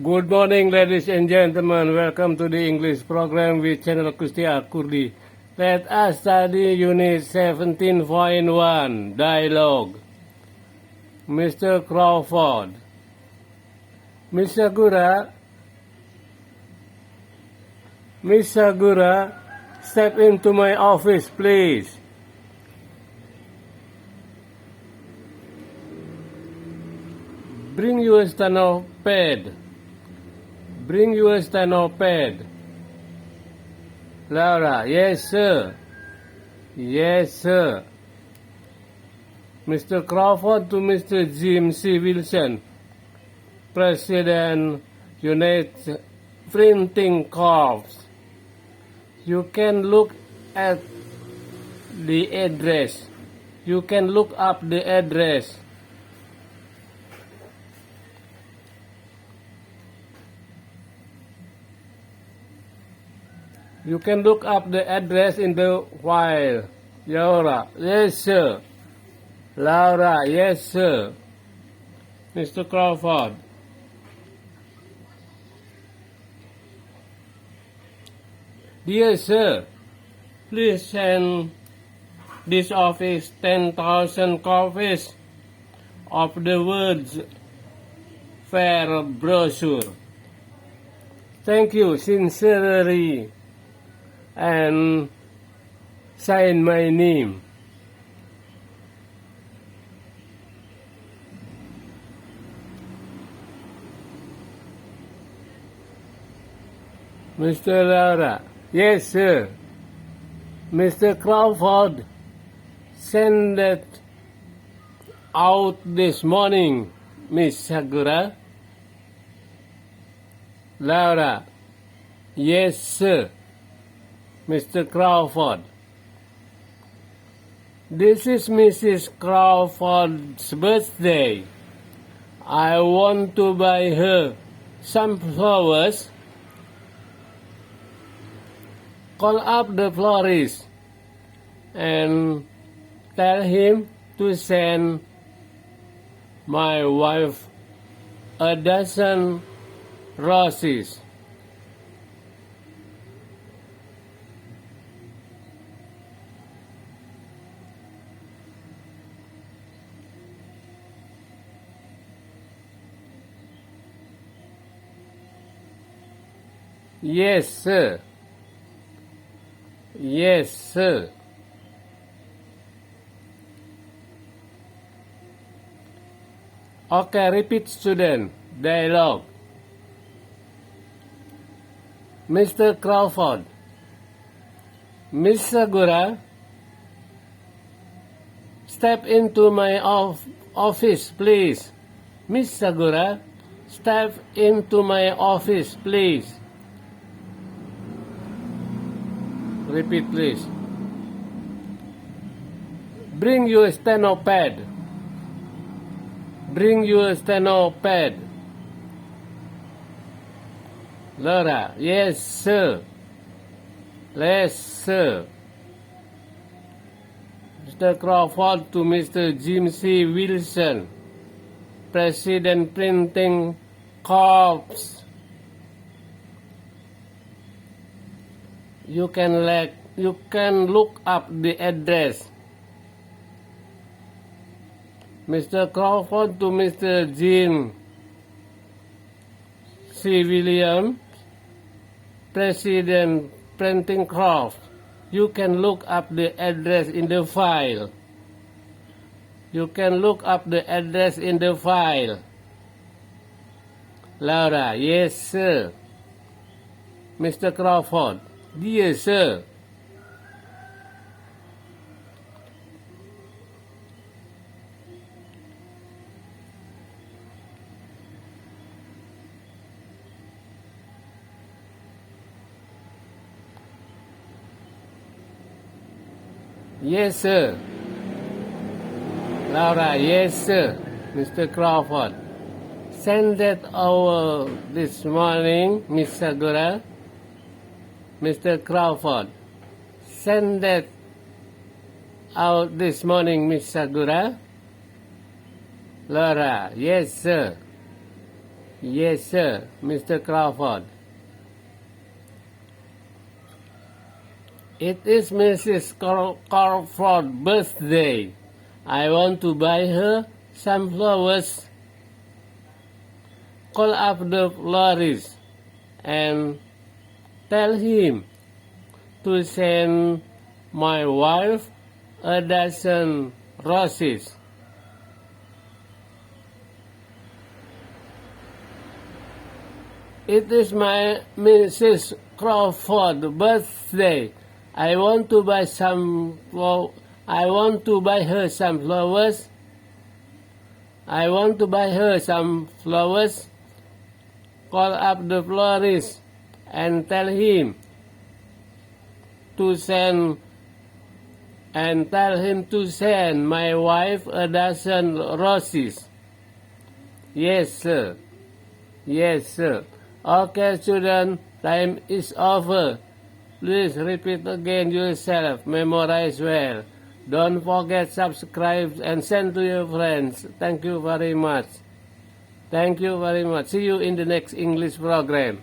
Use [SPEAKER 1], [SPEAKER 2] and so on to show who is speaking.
[SPEAKER 1] Good morning, ladies and gentlemen. Welcome to the English program with Channel Kustia Kurdi. Let us study Unit 17.1, Dialogue. Mr. Crawford. Miss Sagura, step into my office, please. Bring your stenopad. Laura, yes, sir. Yes, sir. Mr. Crawford to Mr. Jim C. Wilson, President, United Printing Corps. You can look at the address. You can look up the address. You can look up the address in the file. Laura, yes, sir. Laura, yes, sir. Mr. Crawford. Dear sir, please send this office 10,000 copies of the World's Fair brochure. Thank you sincerely, and sign my name. Mr. Laura, yes, sir. Mr. Crawford, send that out this morning, Miss Sagura. Laura, yes, sir. Mr. Crawford, this is Mrs. Crawford's birthday. I want to buy her some flowers. Call up the florist and tell him to send my wife a dozen roses. Yes, sir. Yes, sir. Okay, repeat student. Dialogue. Mr. Crawford. Miss Sagura, step into my office, please. Miss Sagura, step into my office, please. Repeat, please. Bring your stenopad. Laura, yes, sir. Yes, sir. Mr. Crawford to Mr. Jim C. Wilson, President Printing Corps. You can look up the address. Mr. Crawford to Mr. Jim C. Williams, President Printing Corps. You can look up the address in the file. Laura, yes, sir. Mr. Crawford, dear sir. Yes, sir. Laura, yes, sir. Mr. Crawford, send that over this morning, Miss Sagura. Mr. Crawford, send that out this morning, Miss Sagura. Laura, yes, sir. Yes, sir, Mr. Crawford. It is Mrs. Crawford's birthday. I want to buy her some flowers. Call up the florist and tell him to send my wife a dozen roses. It is my Mrs. Crawford's birthday. I want to buy her some flowers. I want to buy her some flowers. Call up the florist and tell him to send my wife a dozen roses. Yes, sir. Yes, sir. Okay, student, time is over. Please repeat again yourself. Memorize well. Don't forget subscribe and send to your friends. Thank you very much. Thank you very much. See you in the next English program.